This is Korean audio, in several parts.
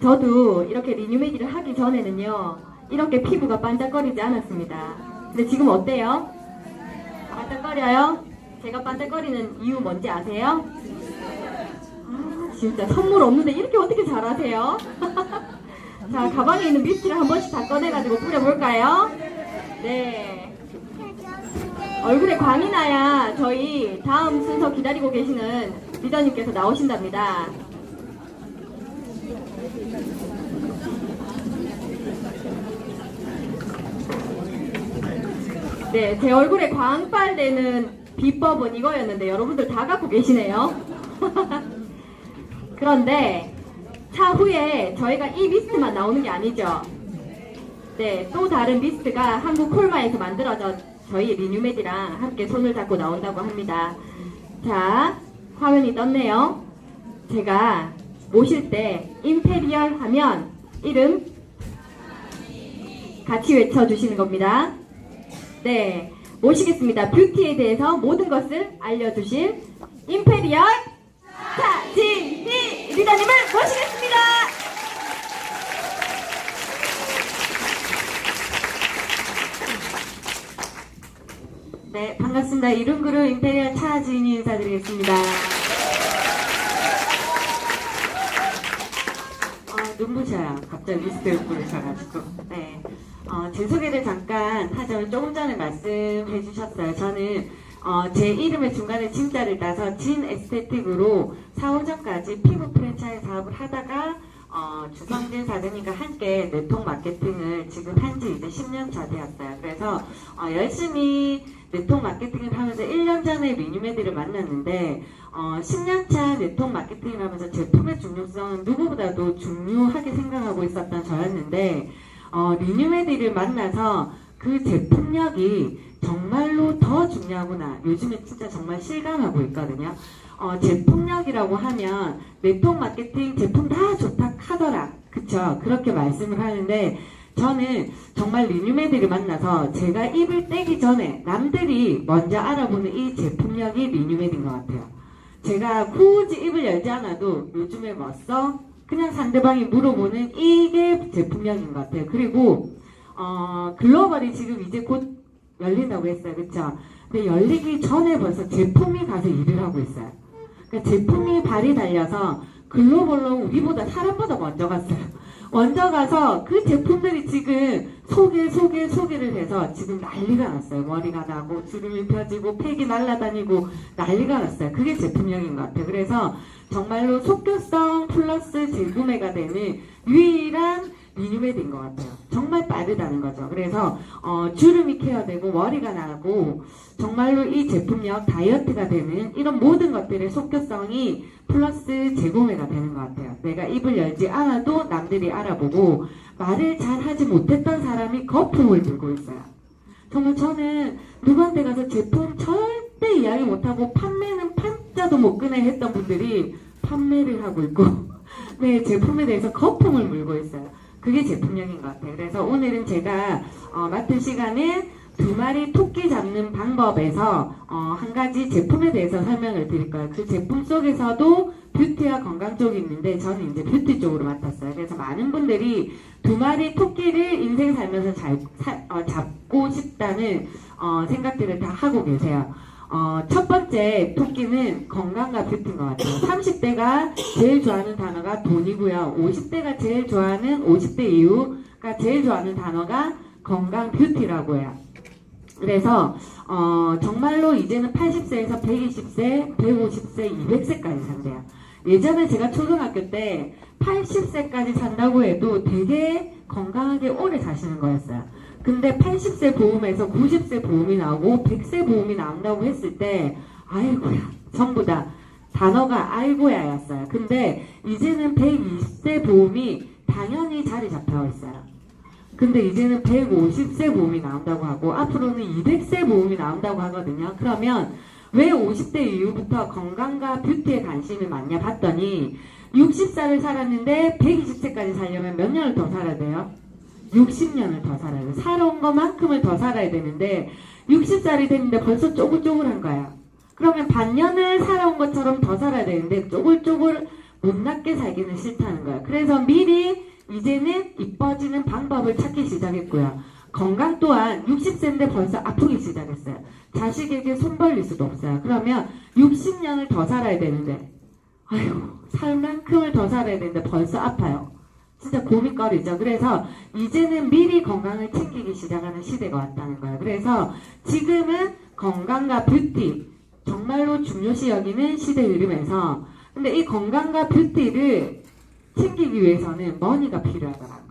저도 이렇게 리뉴메디를 하기 전에는요, 이렇게 피부가 반짝거리지 않았습니다. 근데 지금 어때요? 반짝거려요? 제가 반짝거리는 이유 뭔지 아세요? 아, 진짜 선물 없는데 이렇게 어떻게 잘하세요? 자, 가방에 있는 뮤트를 한 번씩 다 꺼내가지고 뿌려볼까요? 네. 얼굴에 광이 나야 저희 다음 순서 기다리고 계시는 리더님께서 나오신답니다. 네, 제 얼굴에 광빨되는 비법은 이거였는데 여러분들 다 갖고 계시네요. 그런데 차후에 저희가 이 미스트만 나오는 게 아니죠. 네, 또 다른 미스트가 한국 콜마에서 만들어져 저희 리뉴메디랑 함께 손을 잡고 나온다고 합니다. 자, 화면이 떴네요. 제가 모실 때 임페리얼 하면 이름 같이 외쳐주시는 겁니다. 네, 모시겠습니다. 뷰티에 대해서 모든 것을 알려주실 임페리얼 차진희 리더님을 모시겠습니다. 네, 반갑습니다. 이름그룹 임페리얼 차진희 인사드리겠습니다. 눈부셔요. 갑자기 리스트를 부르셔가지고. 네. 제 소개를 잠깐 하자면 조금 전에 말씀해 주셨어요. 저는 제 이름의 중간에 진자를 따서 진 에스테틱으로 4, 5전까지 피부 프랜차이즈 사업을 하다가 주성진 사장님과 함께 네트워크 마케팅을 지금 한지 이제 10년 차 되었어요. 그래서 열심히 네트워크 마케팅을 하면서 1년 전에 리뉴메디를 만났는데 10년차 네트워크 마케팅을 하면서 제품의 중요성은 누구보다도 중요하게 생각하고 있었던 저였는데 리뉴메디를 만나서 그 제품력이 정말로 더 중요하구나. 요즘에 진짜 정말 실감하고 있거든요. 제품력이라고 하면 네트워크 마케팅 제품 다 좋다 하더라. 그쵸? 그렇게 말씀을 하는데 저는 정말 리뉴메디를 만나서 제가 입을 떼기 전에 남들이 먼저 알아보는 이 제품력이 리뉴메디인 것 같아요. 제가 굳이 입을 열지 않아도 요즘에 뭐 써? 그냥 상대방이 물어보는 이게 제품력인 것 같아요. 그리고 글로벌이 지금 이제 곧 열린다고 했어요. 그쵸? 근데 열리기 전에 벌써 제품이 가서 일을 하고 있어요. 그러니까 제품이 발이 달려서 글로벌로 우리보다 사람보다 먼저 갔어요. 먼저 가서 그 제품들이 지금 소개를 해서 지금 난리가 났어요. 머리가 나고 주름이 펴지고 팩이 날아다니고 난리가 났어요. 그게 제품력인 것 같아요. 그래서 정말로 속효성 플러스 재구매가 되는 유일한 리뉴메디인 것 같아요. 정말 빠르다는 거죠. 그래서 주름이 케어되고 머리가 나고 정말로 이 제품력 다이어트가 되는 이런 모든 것들의 속효성이 플러스 재구매가 되는 것 같아요. 내가 입을 열지 않아도 남들이 알아보고 말을 잘 하지 못했던 사람이 거품을 불고 있어요. 정말 저는 누구한테 가서 제품 절대 이야기 못하고 판매는 판자도 못 꺼내 했던 분들이 판매를 하고 있고 네, 제품에 대해서 거품을 물고 있어요. 그게 제품력인 것 같아요. 그래서 오늘은 제가 맡은 시간은 2마리 토끼 잡는 방법에서 한 가지 제품에 대해서 설명을 드릴 거예요. 그 제품 속에서도 뷰티와 건강 쪽이 있는데 저는 이제 뷰티 쪽으로 맡았어요. 그래서 많은 분들이 2마리 토끼를 인생 살면서 잡고 싶다는 생각들을 다 하고 계세요. 첫 번째 토끼는 건강과 뷰티인 것 같아요. 30대가 제일 좋아하는 단어가 돈이고요. 50대가 제일 좋아하는 50대 이후가 제일 좋아하는 단어가 건강 뷰티라고 해요. 그래서 정말로 이제는 80세에서 120세, 150세, 200세까지 산대요. 예전에 제가 초등학교 때 80세까지 산다고 해도 되게 건강하게 오래 사시는 거였어요. 근데 80세 보험에서 90세 보험이 나오고 100세 보험이 나온다고 했을 때 아이고야 전부 다 단어가 아이고야였어요. 근데 이제는 120세 보험이 당연히 자리 잡혀 있어요. 근데 이제는 150세 보험이 나온다고 하고 앞으로는 200세 보험이 나온다고 하거든요. 그러면 왜 50대 이후부터 건강과 뷰티에 관심이 많냐 봤더니 60살을 살았는데 120세까지 살려면 몇 년을 더 살아야 돼요? 60년을 더 살아야 돼요. 살아온 것만큼을 더 살아야 되는데 60살이 됐는데 벌써 쪼글쪼글한 거예요. 그러면 반년을 살아온 것처럼 더 살아야 되는데 쪼글쪼글 못났게 살기는 싫다는 거예요. 그래서 미리 이제는 이뻐지는 방법을 찾기 시작했고요. 건강 또한 60세인데 벌써 아프기 시작했어요. 자식에게 손 벌릴 수도 없어요. 그러면 60년을 더 살아야 되는데 아유 살만큼을 더 살아야 되는데 벌써 아파요. 진짜 고민거리죠. 그래서 이제는 미리 건강을 챙기기 시작하는 시대가 왔다는 거예요. 그래서 지금은 건강과 뷰티 정말로 중요시 여기는 시대 흐름에서 근데 이 건강과 뷰티를 챙기기 위해서는 머니가 필요하더라고요.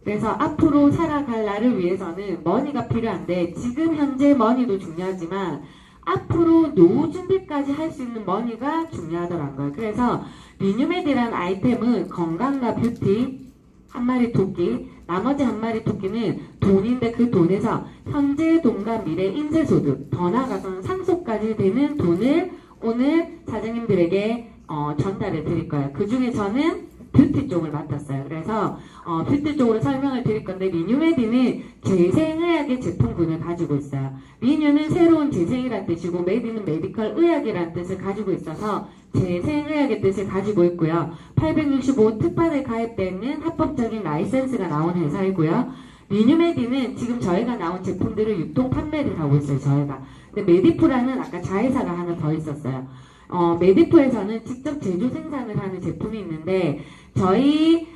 그래서 앞으로 살아갈 나를 위해서는 머니가 필요한데 지금 현재 머니도 중요하지만 앞으로 노후 준비까지 할 수 있는 머니가 중요하더라고요. 그래서 리뉴메디라는 아이템은 건강과 뷰티, 한 마리 토끼, 나머지 한 마리 토끼는 돈인데 그 돈에서 현재 돈과 미래 인쇄소득, 더 나아가서는 상속까지 되는 돈을 오늘 사장님들에게 전달해 드릴 거예요. 그 중에 저는 뷰티 쪽을 맡았어요. 그래서 뷰티 쪽으로 설명을 드릴 건데 리뉴메디는 재생의학의 제품군을 가지고 있어요. 리뉴는 새로운 재생이란 뜻이고 메디는 메디컬 의학이라는 뜻을 가지고 있어서 재생의학의 뜻을 가지고 있고요. 865 특판에 가입되어 있는 합법적인 라이센스가 나온 회사이고요. 리뉴메디는 지금 저희가 나온 제품들을 유통 판매를 하고 있어요. 저희가. 근데 메디프라는 아까 자회사가 하나 더 있었어요. 메디프에서는 직접 제조 생산을 하는 제품이 있는데 저희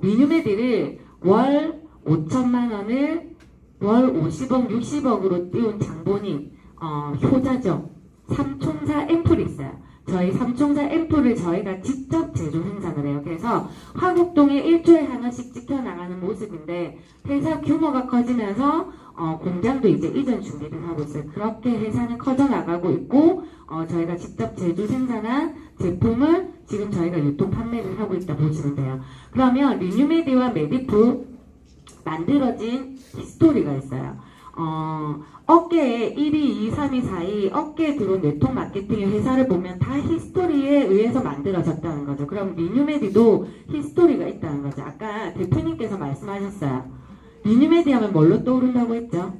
리뉴메디를 월 5천만 원을 월 50억, 60억으로 띄운 장본인 효자죠. 삼총사 앰플이 있어요. 저희 삼총사 앰플을 저희가 직접 제조 생산을 해요. 그래서 화곡동에 1초에 하나씩 찍혀나가는 모습인데 회사 규모가 커지면서 공장도 이제 이전 준비를 하고 있어요. 그렇게 회사는 커져나가고 있고 저희가 직접 제조 생산한 제품을 지금 저희가 유통 판매를 하고 있다 보시면 돼요. 그러면 리뉴메디와 메디프 만들어진 히스토리가 있어요. 업계에 1위, 2위, 3위, 4위 업계에 들어온 네트워크 마케팅의 회사를 보면 다 히스토리에 의해서 만들어졌다는 거죠. 그럼 리뉴메디도 히스토리가 있다는 거죠. 아까 대표님께서 말씀하셨어요. 리뉴메디 하면 뭘로 떠오른다고 했죠?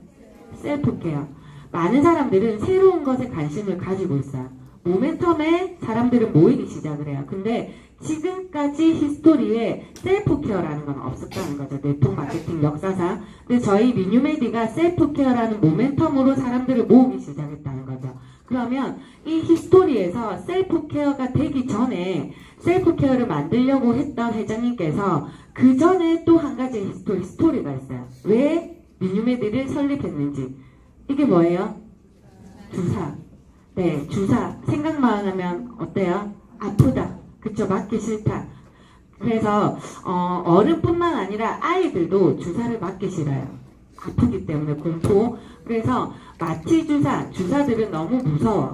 셀프케어. 많은 사람들은 새로운 것에 관심을 가지고 있어요. 모멘텀에 사람들은 모이기 시작을 해요. 근데 지금까지 히스토리에 셀프케어라는 건 없었다는 거죠. 네트워크 마케팅 역사상. 근데 저희 리뉴메디가 셀프케어라는 모멘텀으로 사람들을 모으기 시작했다는 거죠. 그러면 이 히스토리에서 셀프케어가 되기 전에 셀프케어를 만들려고 했던 회장님께서 그 전에 또 한 가지 히스토리가 있어요. 왜 리뉴메디를 설립했는지. 이게 뭐예요? 주사. 네, 주사. 생각만 하면 어때요? 아프다. 그쵸? 맞기 싫다. 그래서 어른뿐만 아니라 아이들도 주사를 맞기 싫어요. 아프기 때문에 공포. 그래서 마취 주사들은 너무 무서워.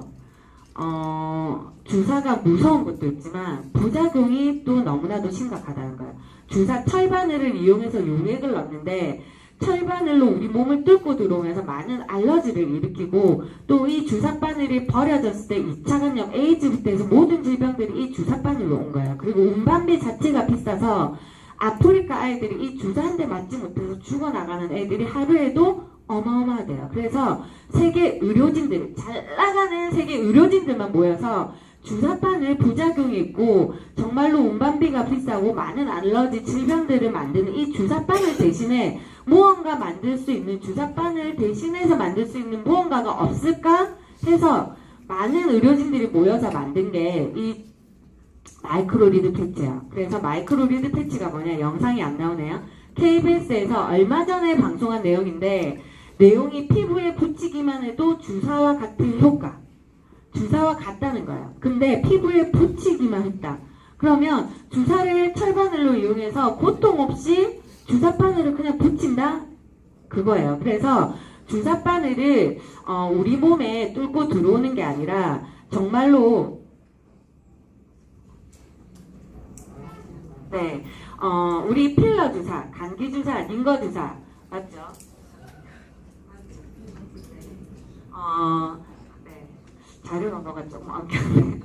주사가 무서운 것도 있지만 부작용이 또 너무나도 심각하다는 거예요. 주사 철바늘을 이용해서 용액을 넣는데 철바늘로 우리 몸을 뚫고 들어오면서 많은 알러지를 일으키고 또 이 주사바늘이 버려졌을 때 2차 감염, 에이즈부터 해서 모든 질병들이 이 주사바늘로 온 거예요. 그리고 운반비 자체가 비싸서 아프리카 아이들이 이 주사 한 대 맞지 못해서 죽어나가는 애들이 하루에도 어마어마하대요. 그래서 세계 의료진들, 잘 나가는 세계 의료진들만 모여서 주사바늘 부작용이 있고 정말로 운반비가 비싸고 많은 알러지 질병들을 만드는 이 주사바늘 대신에 무언가 만들 수 있는 주사바늘 대신해서 만들 수 있는 무언가가 없을까 해서 많은 의료진들이 모여서 만든 게 이 마이크로리드 패치야. 그래서 마이크로리드 패치가 뭐냐, 영상이 안 나오네요. KBS에서 얼마 전에 방송한 내용인데 내용이 피부에 붙이기만 해도 주사와 같은 효과, 주사와 같다는 거예요. 근데 피부에 붙이기만 했다. 그러면 주사를 철바늘로 이용해서 고통 없이 주사바늘을 그냥 붙인다? 그거예요. 그래서 주사바늘을 우리 몸에 뚫고 들어오는 게 아니라 정말로 네, 우리 필러 주사, 감기 주사, 링거 주사 맞죠? 네, 자료 넘어가 조금 어렵네.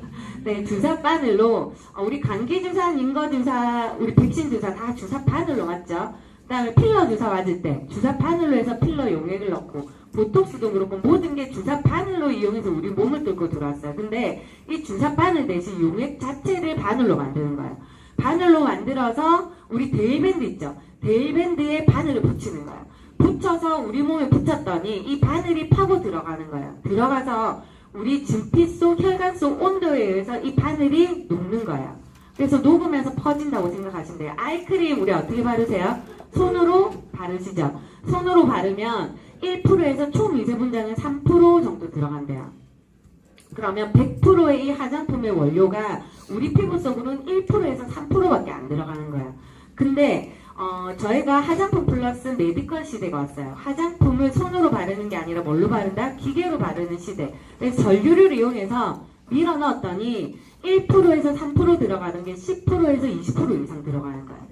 네, 주사 바늘로 우리 감기 주사, 링거 주사, 우리 백신 주사 다 주사 바늘로 맞죠? 그다음에 필러 주사 맞을 때 주사 바늘로 해서 필러 용액을 넣고 보톡스도 그렇고 모든 게 주사 바늘로 이용해서 우리 몸을 뚫고 들어왔어요. 근데 이 주사 바늘 대신 용액 자체를 바늘로 만드는 거예요. 바늘로 만들어서 우리 데일밴드 있죠. 데일밴드에 바늘을 붙이는 거예요. 붙여서 우리 몸에 붙였더니 이 바늘이 파고 들어가는 거예요. 들어가서 우리 진피 속 혈관 속 온도에 의해서 이 바늘이 녹는 거예요. 그래서 녹으면서 퍼진다고 생각하시면 돼요. 아이크림 우리 어떻게 바르세요? 손으로 바르시죠. 손으로 바르면 1%에서 초미세분자는 3% 정도 들어간대요. 그러면 100%의 이 화장품의 원료가 우리 피부 속으로는 1%에서 3%밖에 안 들어가는 거예요. 근데 저희가 화장품 플러스 메디컬 시대가 왔어요. 화장품을 손으로 바르는 게 아니라 뭘로 바른다? 기계로 바르는 시대. 그래서 전류를 이용해서 밀어 넣었더니 1%에서 3% 들어가는 게 10%에서 20% 이상 들어가는 거예요.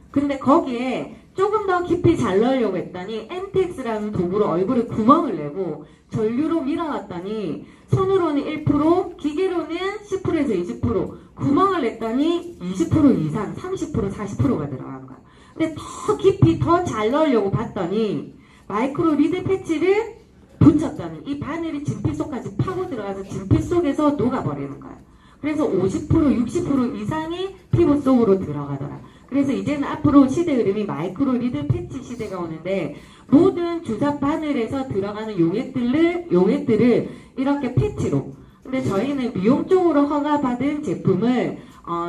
근데 거기에 조금 더 깊이 잘 넣으려고 했더니 MTX라는 도구로 얼굴에 구멍을 내고 전류로 밀어놨더니 손으로는 1%, 기계로는 10%에서 20%, 구멍을 냈더니 20% 이상, 30%, 40%가 들어간 거야. 근데 더 깊이 더 잘 넣으려고 봤더니 마이크로 리드 패치를 붙였더니 이 바늘이 진피 속까지 파고 들어가서 진피 속에서 녹아버리는 거야. 그래서 50%, 60% 이상이 피부 속으로 들어가더라. 그래서 이제는 앞으로 시대 흐름이 마이크로 리드 패치 시대가 오는데 모든 주사 바늘에서 들어가는 용액들을 이렇게 패치로. 근데 저희는 미용 쪽으로 허가받은 제품을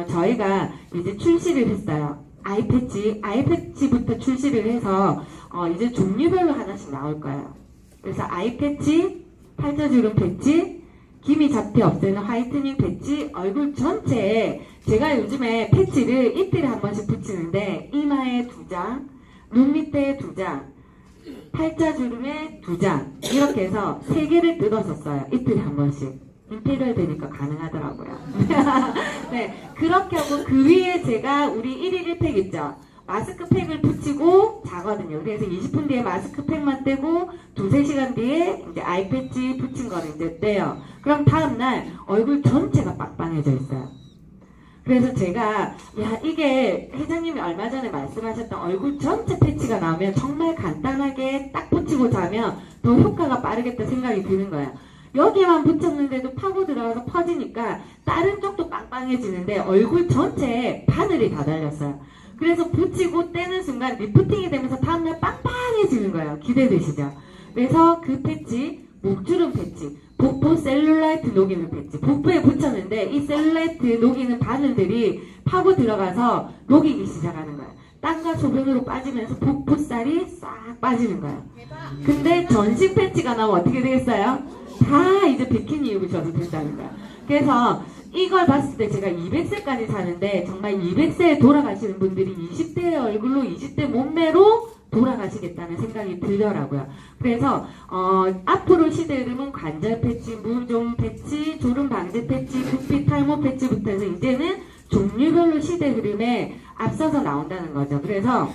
저희가 이제 출시를 했어요. 아이패치부터 출시를 해서 이제 종류별로 하나씩 나올 거예요. 그래서 아이패치, 팔자주름 패치, 기미 잡티 없애는 화이트닝 패치, 얼굴 전체에 제가 요즘에 패치를 이틀에 한 번씩 붙이는데 이마에 2장, 눈 밑에 2장, 팔자주름에 2장 이렇게 해서 3개를 뜯어서 써요. 이틀에 한 번씩. 임페리얼 되니까 가능하더라고요. 네, 그렇게 하고 그 위에 제가 우리 1일 1팩 있죠. 마스크팩을 붙이고 자거든요. 그래서 20분 뒤에 마스크팩만 떼고 2-3시간 뒤에 이제 아이패치 붙인 거를 이제 떼요. 그럼 다음날 얼굴 전체가 빵빵해져 있어요. 그래서 제가 이게 회장님이 얼마 전에 말씀하셨던 얼굴 전체 패치가 나오면 정말 간단하게 딱 붙이고 자면 더 효과가 빠르겠다 생각이 드는 거예요. 여기만 붙였는데도 파고 들어가서 퍼지니까 다른 쪽도 빵빵해지는데 얼굴 전체에 바늘이 다 달렸어요. 그래서 붙이고 떼는 순간 리프팅이 되면서 다음날 빵빵해지는 거예요. 기대되시죠? 그래서 그 패치, 목주름 패치, 복부 셀룰라이트 녹이는 패치, 복부에 붙였는데 이 셀룰라이트 녹이는 바늘들이 파고 들어가서 녹이기 시작하는 거예요. 땀과 소변으로 빠지면서 복부살이 싹 빠지는 거예요. 근데 전신 패치가 나오면 어떻게 되겠어요? 다 이제 비키니 입으셔도 된다는 거예요. 그래서 이걸 봤을 때 제가 200세까지 사는데 정말 200세에 돌아가시는 분들이 20대의 얼굴로 20대 몸매로 돌아가시겠다는 생각이 들더라고요. 그래서 앞으로 시대 흐름은 관절 패치, 무좀 패치, 졸음 방지 패치, 두피 탈모 패치부터 해서 이제는 종류별로 시대 흐름에 앞서서 나온다는 거죠. 그래서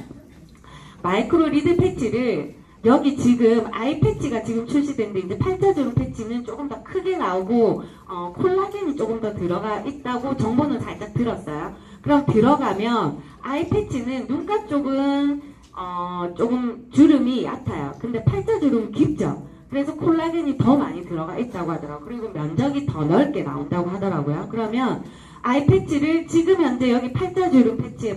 마이크로 리드 패치를 여기 지금 아이 패치가 지금 출시됐는데 이제 팔자주름 패치는 조금 더 크게 나오고 콜라겐이 조금 더 들어가 있다고 정보는 살짝 들었어요. 그럼 들어가면 아이 패치는 눈가 쪽은 조금 주름이 얕아요. 근데 팔자주름은 깊죠. 그래서 콜라겐이 더 많이 들어가 있다고 하더라고요. 그리고 면적이 더 넓게 나온다고 하더라고요. 그러면 아이 패치를 지금 현재 여기 팔자주름 패치에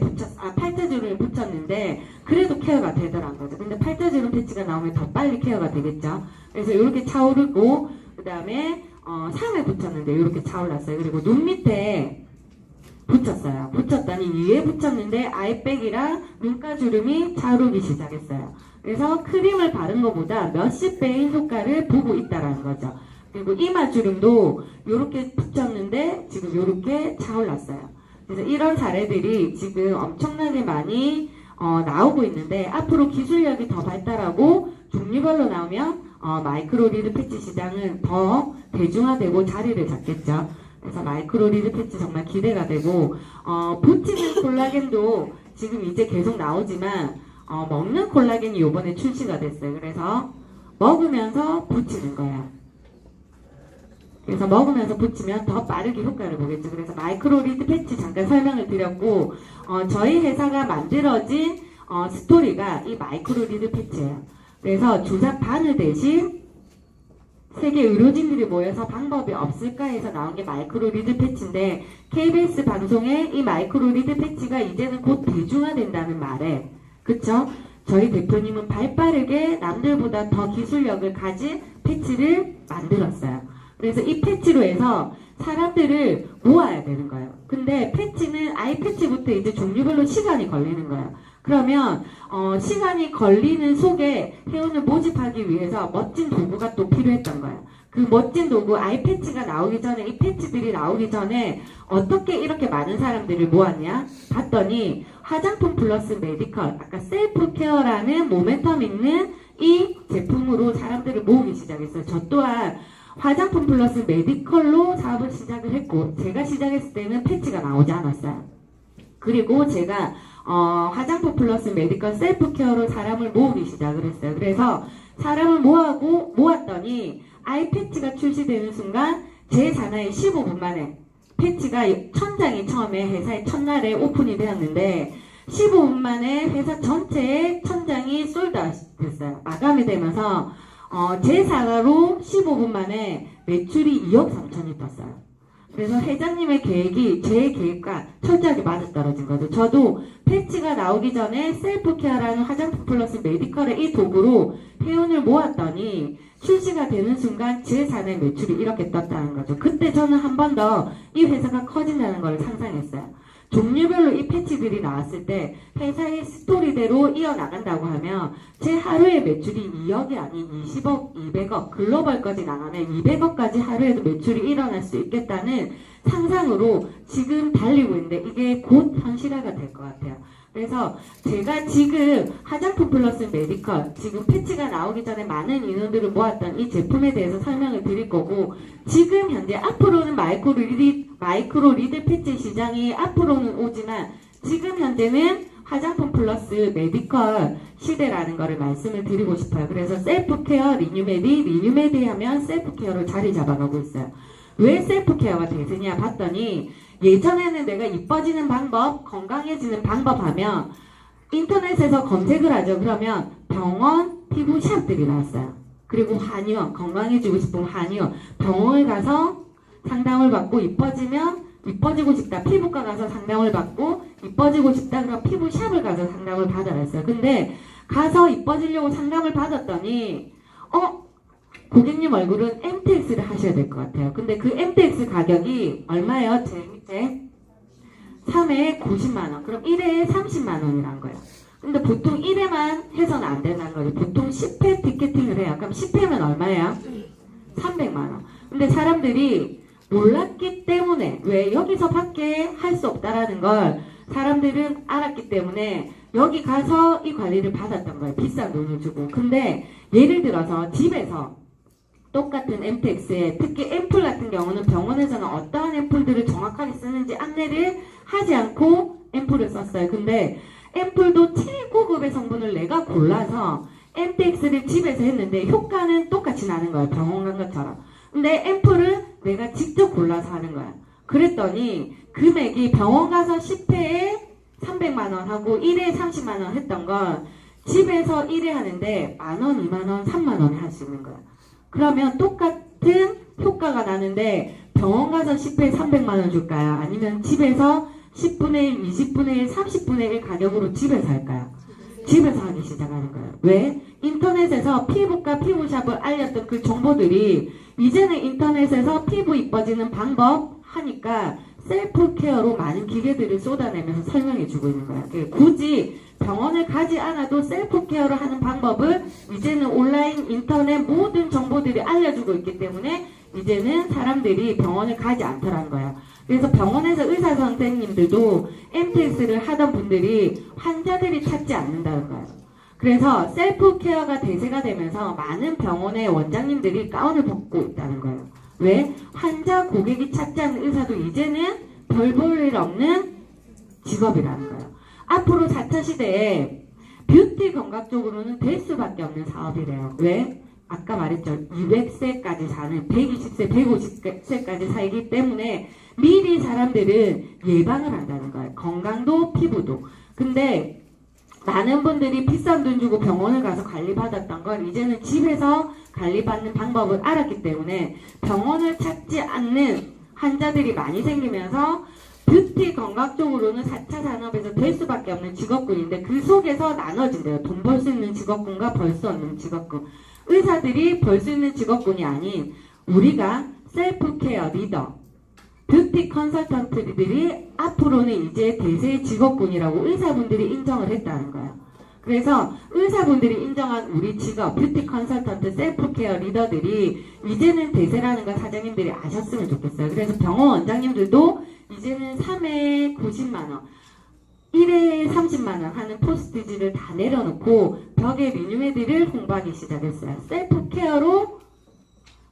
팔자주름을 붙였는데 그래도 케어가 되더란 거죠. 근데 팔자주름 패치가 나오면 더 빨리 케어가 되겠죠. 그래서 이렇게 차오르고 그 다음에 상을 붙였는데 이렇게 차올랐어요. 그리고 눈 밑에 붙였어요. 붙였더니 위에 붙였는데 아이백이랑 눈가주름이 차오르기 시작했어요. 그래서 크림을 바른 것보다 몇십 배의 효과를 보고 있다는 거죠. 그리고 이마주름도 이렇게 붙였는데 지금 이렇게 차올랐어요. 그래서 이런 사례들이 지금 엄청나게 많이 나오고 있는데 앞으로 기술력이 더 발달하고 종류별로 나오면 마이크로 리드 패치 시장은 더 대중화되고 자리를 잡겠죠. 그래서 마이크로 리드 패치 정말 기대가 되고 붙이는 콜라겐도 지금 이제 계속 나오지만 먹는 콜라겐이 이번에 출시가 됐어요. 그래서 먹으면서 붙이는 거예요. 그래서 먹으면서 붙이면 더 빠르게 효과를 보겠죠. 그래서 마이크로 리드 패치 잠깐 설명을 드렸고 저희 회사가 만들어진 스토리가 이 마이크로 리드 패치예요. 그래서 주사 바늘 대신 세계 의료진들이 모여서 방법이 없을까 해서 나온 게 마이크로 리드 패치인데, KBS 방송에 이 마이크로 리드 패치가 이제는 곧 대중화된다는 말에, 그쵸? 저희 대표님은 발빠르게 남들보다 더 기술력을 가진 패치를 만들었어요. 그래서 이 패치로 해서 사람들을 모아야 되는 거예요. 근데 패치는 아이 패치부터 이제 종류별로 시간이 걸리는 거예요. 그러면 시간이 걸리는 속에 회원을 모집하기 위해서 멋진 도구가 또 필요했던 거예요. 그 멋진 도구, 아이 패치가 나오기 전에, 이 패치들이 나오기 전에 어떻게 이렇게 많은 사람들을 모았냐 봤더니, 화장품 플러스 메디컬, 아까 셀프 케어라는 모멘텀 있는 이 제품으로 사람들을 모으기 시작했어요. 저 또한 화장품 플러스 메디컬로 사업을 시작을 했고, 제가 시작했을 때는 패치가 나오지 않았어요. 그리고 제가 화장품 플러스 메디컬 셀프 케어로 사람을 모으기 시작을 했어요. 그래서 사람을 모았더니 아이 패치가 출시되는 순간 제 산하에 15분 만에 패치가 천장이 처음에 회사의 첫날에 오픈이 되었는데 15분 만에 회사 전체의 천장이 솔드아웃 됐어요. 마감이 되면서 제 산하로 15분 만에 매출이 2억 3천이 떴어요. 그래서 회장님의 계획이 제 계획과 철저하게 맞아떨어진 거죠. 저도 패치가 나오기 전에 셀프케어라는 화장품 플러스 메디컬의 이 도구로 회원을 모았더니 출시가 되는 순간 제 산의 매출이 이렇게 떴다는 거죠. 그때 저는 한 번 더 이 회사가 커진다는 걸 상상했어요. 종류별로 이 패치들이 나왔을 때 회사의 스토리대로 이어나간다고 하면 제 하루의 매출이 2억이 아닌 20억, 200억, 글로벌까지 나가면 200억까지 하루에도 매출이 일어날 수 있겠다는 상상으로 지금 달리고 있는데, 이게 곧 현실화가 될 것 같아요. 그래서 제가 지금 화장품 플러스 메디컬, 지금 패치가 나오기 전에 많은 인원들을 모았던 이 제품에 대해서 설명을 드릴 거고, 지금 현재 앞으로는 마이크로 리드 패치 시장이 앞으로는 오지만 지금 현재는 화장품 플러스 메디컬 시대라는 거를 말씀을 드리고 싶어요. 그래서 셀프케어, 리뉴메디 하면 셀프케어로 자리 잡아가고 있어요. 왜 셀프케어가 대세냐 봤더니, 예전에는 내가 이뻐지는 방법, 건강해지는 방법 하면 인터넷에서 검색을 하죠. 그러면 병원, 피부샵들이 나왔어요. 그리고 한의원, 건강해지고 싶으면 한의원, 병원에 가서 상담을 받고 이뻐지고 싶다, 피부과 가서 상담을 받고 이뻐지고 싶다, 그럼 피부샵을 가서 상담을 받아야 했어요. 근데 가서 이뻐지려고 상담을 받았더니 고객님 얼굴은 MTX를 하셔야 될 것 같아요. 근데 그 MTX 가격이 얼마예요? 제일 밑에 3회에 90만원. 그럼 1회에 30만원이란 거예요. 근데 보통 1회만 해서는 안 된다는 거죠. 보통 10회 티켓팅을 해요. 그럼 10회면 얼마예요? 300만원. 근데 사람들이 몰랐기 때문에, 왜 여기서 밖에 할 수 없다라는 걸 사람들은 알았기 때문에 여기 가서 이 관리를 받았던 거예요. 비싼 돈을 주고. 근데 예를 들어서 집에서 똑같은 MTX에, 특히 앰플 같은 경우는 병원에서는 어떠한 앰플들을 정확하게 쓰는지 안내를 하지 않고 앰플을 썼어요. 근데 앰플도 최고급의 성분을 내가 골라서 MTX를 집에서 했는데 효과는 똑같이 나는 거예요. 병원 간 것처럼. 근데 앰플은 내가 직접 골라서 하는 거야. 그랬더니 금액이 병원 가서 10회에 300만원 하고 1회에 30만원 했던 건 집에서 1회 하는데 만원, 2만원, 3만원에 할 수 있는 거야. 그러면 똑같은 효과가 나는데 병원 가서 10회에 300만원 줄까요? 아니면 집에서 10분의 1, 20분의 1, 30분의 1 가격으로 집에서 할까요? 집에서 하기 시작하는 거예요. 왜? 인터넷에서 피부과 피부샵을 알렸던 그 정보들이 이제는 인터넷에서 피부 이뻐지는 방법 하니까 셀프 케어로 많은 기계들을 쏟아내면서 설명해 주고 있는 거예요. 굳이 병원을 가지 않아도 셀프 케어를 하는 방법을 이제는 온라인, 인터넷 모든 정보들이 알려주고 있기 때문에 이제는 사람들이 병원을 가지 않더라는 거예요. 그래서 병원에서 의사 선생님들도 MTX를 하던 분들이 환자들이 찾지 않는다는 거예요. 그래서 셀프 케어가 대세가 되면서 많은 병원의 원장님들이 가운을 벗고 있다는 거예요. 왜? 환자 고객이 찾지 않는 의사도 이제는 별 볼 일 없는 직업이라는 거예요. 앞으로 4차 시대에 뷰티 건강 쪽으로는 될 수밖에 없는 사업이래요. 왜? 아까 말했죠. 200세까지 사는, 120세, 150세까지 살기 때문에 미리 사람들은 예방을 한다는 거예요. 건강도 피부도. 근데 많은 분들이 비싼 돈 주고 병원을 가서 관리받았던 걸 이제는 집에서 관리받는 방법을 알았기 때문에 병원을 찾지 않는 환자들이 많이 생기면서 뷰티 건강 쪽으로는 4차 산업에서 될 수밖에 없는 직업군인데 그 속에서 나눠진대요. 돈 벌 수 있는 직업군과 벌 수 없는 직업군. 의사들이 벌 수 있는 직업군이 아닌 우리가 셀프케어 리더, 뷰티 컨설턴트들이 앞으로는 이제 대세 직업군이라고 의사분들이 인정을 했다는 거예요. 그래서 의사분들이 인정한 우리 직업, 뷰티 컨설턴트, 셀프케어 리더들이 이제는 대세라는 걸 사장님들이 아셨으면 좋겠어요. 그래서 병원 원장님들도 이제는 3회에 90만원, 1회에 30만원 하는 포스트지를 다 내려놓고 벽에 리뉴메디를 홍보하기 시작했어요. 셀프케어로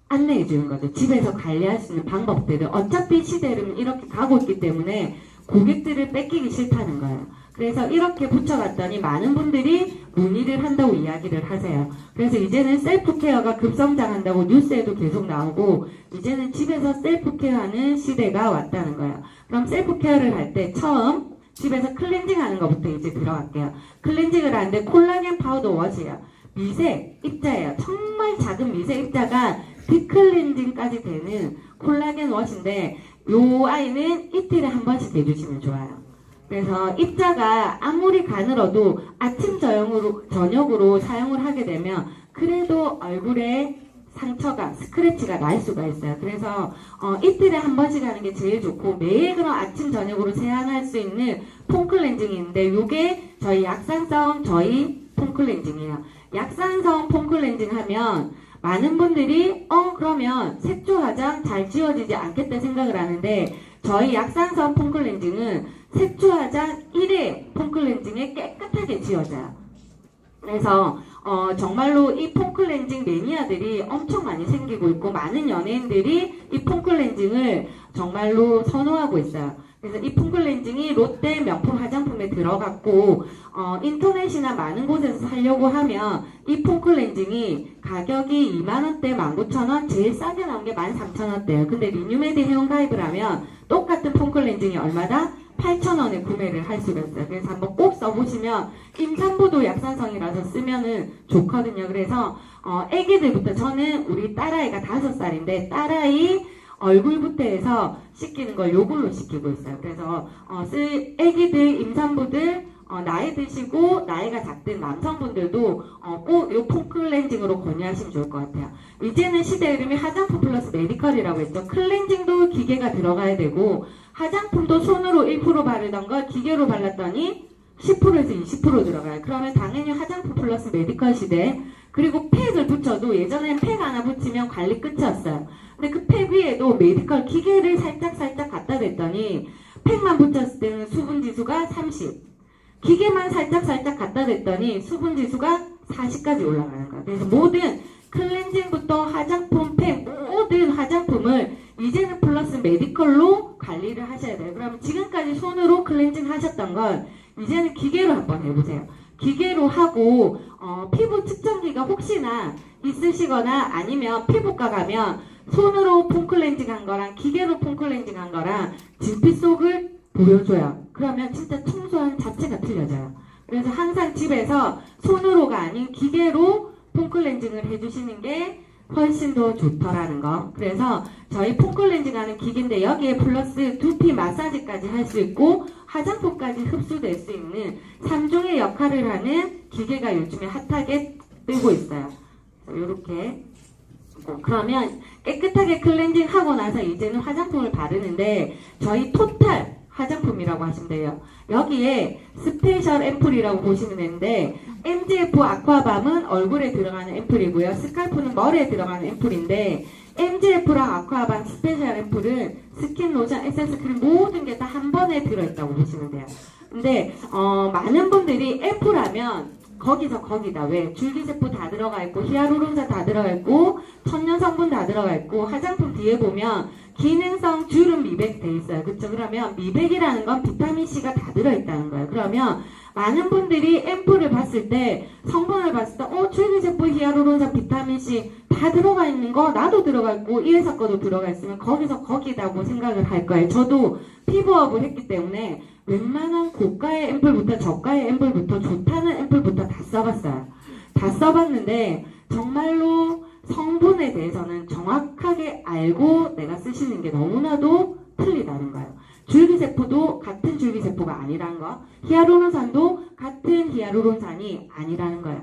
안내해 주는 거죠. 집에서 관리할 수 있는 방법들을. 어차피 시대는 이렇게 가고 있기 때문에 고객들을 뺏기기 싫다는 거예요. 그래서 이렇게 붙여갔더니 많은 분들이 문의를 한다고 이야기를 하세요. 그래서 이제는 셀프케어가 급성장한다고 뉴스에도 계속 나오고 이제는 집에서 셀프케어하는 시대가 왔다는 거예요. 그럼 셀프케어를 할 때 처음 집에서 클렌징 하는 것부터 이제 들어갈게요. 클렌징을 하는데 콜라겐 파우더 워시예요. 미세 입자예요. 정말 작은 미세 입자가 딥클렌징까지 되는 콜라겐 워시인데 요 아이는 이틀에 한 번씩 해주시면 좋아요. 그래서 입자가 아무리 가늘어도 아침 저녁으로 사용을 하게 되면 그래도 얼굴에 상처가 스크래치가 날 수가 있어요. 그래서 이틀에 한 번씩 하는 게 제일 좋고 매일 그럼 아침 저녁으로 세안할 수 있는 폼클렌징이 있는데 요게 저희 약산성 폼클렌징이에요. 약산성 폼클렌징 하면 많은 분들이 그러면 색조 화장 잘 지워지지 않겠다 생각을 하는데 저희 약산성 폼클렌징은 색조 화장 1회 폼클렌징에 깨끗하게 지워져요. 그래서 정말로 이 폼클렌징 매니아들이 엄청 많이 생기고 있고 많은 연예인들이 이 폼클렌징을 정말로 선호하고 있어요. 그래서 이 폼클렌징이 롯데 명품 화장품에 들어갔고 인터넷이나 많은 곳에서 사려고 하면 이 폼클렌징이 가격이 2만원대, 19,000원, 제일 싸게 나온 게 13,000원대예요. 근데 리뉴메디 회원가입을 하면 똑같은 폼클렌징이 얼마다? 8,000원에 구매를 할 수가 있어요. 그래서 한번 꼭 써보시면 임산부도 약산성이라서 쓰면은 좋거든요. 그래서 애기들부터 저는 우리 딸아이가 5살인데 딸아이 얼굴부터 해서 씻기는 걸 요걸로 씻기고 있어요. 그래서 애기들, 임산부들 나이 드시고 나이가 작든 남성분들도 꼭 요 폼클렌징으로 권유하시면 좋을 것 같아요. 이제는 시대 이름이 화장품 플러스 메디컬이라고 했죠. 클렌징도 기계가 들어가야 되고 화장품도 손으로 1% 바르던 걸 기계로 발랐더니 10%에서 20% 들어가요. 그러면 당연히 화장품 플러스 메디컬 시대. 그리고 팩을 붙여도 예전엔 팩 하나 붙이면 관리 끝이었어요. 근데 그 팩 위에도 메디컬 기계를 살짝 갖다 댔더니 팩만 붙였을 때는 수분지수가 30, 기계만 살짝 갖다 댔더니 수분지수가 40까지 올라가는 거예요. 그래서 모든 클렌징부터 화장품, 팩, 모든 화장품을 이제는 플러스 메디컬로 관리를 하셔야 돼요. 그러면 지금까지 손으로 클렌징 하셨던 건 이제는 기계로 한번 해보세요. 기계로 하고 피부 측정기가 혹시나 있으시거나 아니면 피부과 가면 손으로 폼클렌징 한 거랑 기계로 폼클렌징 한 거랑 진피 속을 보여줘요. 그러면 진짜 청소한 자체가 틀려져요. 그래서 항상 집에서 손으로가 아닌 기계로 폼클렌징을 해주시는 게 훨씬 더 좋더라는 거. 그래서 저희 폼클렌징 하는 기계인데 여기에 플러스 두피 마사지까지 할 수 있고 화장품까지 흡수될 수 있는 3종의 역할을 하는 기계가 요즘에 핫하게 뜨고 있어요. 이렇게 그러면 깨끗하게 클렌징 하고 나서 이제는 화장품을 바르는데 저희 토탈 화장품이라고 하시면 돼요. 여기에 스페셜 앰플이라고 보시면 되는데 MGF 아쿠아밤은 얼굴에 들어가는 앰플이고요. 스칼프는 머리에 들어가는 앰플인데 MGF랑 아쿠아밤 스페셜 앰플은 스킨, 로션, 에센스 크림 모든 게 다 한 번에 들어있다고 보시면 돼요. 근데 많은 분들이 앰플하면 거기서 거기다. 왜? 줄기세포 다 들어가 있고 히알루론산 다 들어가 있고 천연 성분 다 들어가 있고 화장품 뒤에 보면 기능성 주름 미백 돼 있어요. 그쵸? 그러면 미백이라는 건 비타민C가 다 들어있다는 거예요. 그러면 많은 분들이 앰플을 봤을 때, 성분을 봤을 때, 줄기세포, 히아루론산, 비타민C 다 들어가 있는 거, 나도 들어가 있고, 이 회사 거도 들어가 있으면 거기서 거기다고 생각을 할 거예요. 저도 피부업을 했기 때문에 웬만한 고가의 앰플부터 저가의 앰플부터 좋다는 앰플부터 다 써봤어요. 다 써봤는데, 정말로 성분에 대해서는 정확하게 알고 내가 쓰시는 게 너무나도 틀리다는 거예요. 줄기세포도 같은 줄기세포가 아니라는 거, 히아루론산도 같은 히아루론산이 아니라는 거예요.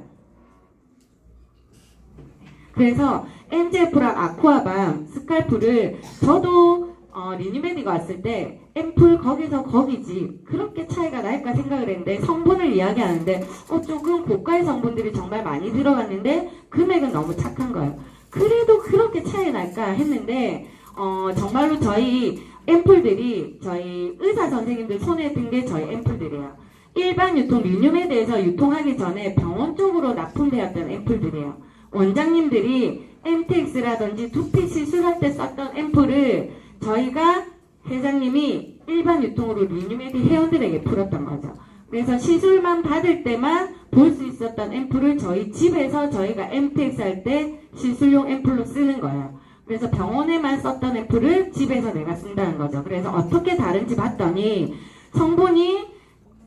그래서 MGF랑 아쿠아밤, 스칼프를 저도 리뉴메디가 왔을 때 앰플 거기서 거기지 그렇게 차이가 날까 생각을 했는데, 성분을 이야기하는데 조금 고가의 성분들이 정말 많이 들어갔는데 금액은 너무 착한 거예요. 그래도 그렇게 차이 날까 했는데 정말로 저희 앰플들이 저희 의사 선생님들 손에 든 게 저희 앰플들이에요. 일반 유통 리뉴메드에서 유통하기 전에 병원 쪽으로 납품되었던 앰플들이에요. 원장님들이 MTX라든지 두피 시술할 때 썼던 앰플을 저희가 회장님이 일반 유통으로 리뉴메드 회원들에게 풀었던 거죠. 그래서 시술만 받을 때만 볼 수 있었던 앰플을 저희 집에서 저희가 MTX 할 때 시술용 앰플로 쓰는 거예요. 그래서 병원에만 썼던 앰플을 집에서 내가 쓴다는 거죠. 그래서 어떻게 다른지 봤더니 성분이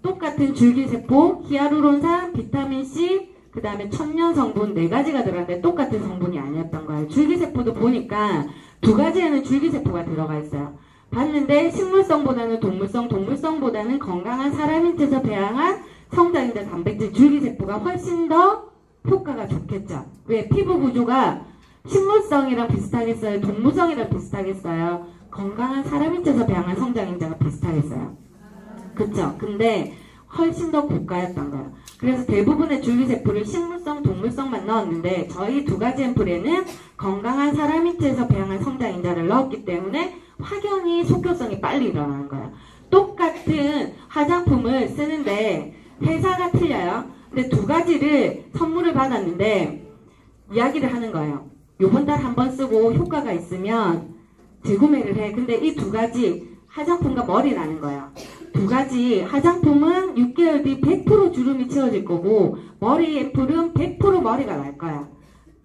똑같은 줄기세포, 히아루론산, 비타민C, 그 다음에 천연 성분 4가지가 들어갔는데 똑같은 성분이 아니었던 거예요. 줄기세포도 보니까 2가지에는 줄기세포가 들어가 있어요. 봤는데 식물성보다는 동물성, 동물성보다는 건강한 사람인체에서 배양한 성장인자 단백질 줄기세포가 훨씬 더 효과가 좋겠죠. 왜? 피부 구조가 식물성이랑 비슷하겠어요? 동물성이랑 비슷하겠어요? 건강한 사람인체에서 배양한 성장인자가 비슷하겠어요? 그쵸? 근데 훨씬 더 고가였던 거예요. 그래서 대부분의 줄기세포를 식물성, 동물성만 넣었는데 저희 2가지 앰플에는 건강한 사람인체에서 배양한 성장인자를 넣었기 때문에 확연히 속효성이 빨리 일어나는 거예요. 똑같은 화장품을 쓰는데 회사가 틀려요. 근데 2가지를 선물을 받았는데 이야기를 하는 거예요. 요번 달 한 번 쓰고 효과가 있으면 재구매를 해. 근데 이 2가지 화장품과 머리 나는 거예요. 2가지 화장품은 6개월 뒤 100% 주름이 채워질 거고 머리 앰플은 100% 머리가 날 거야.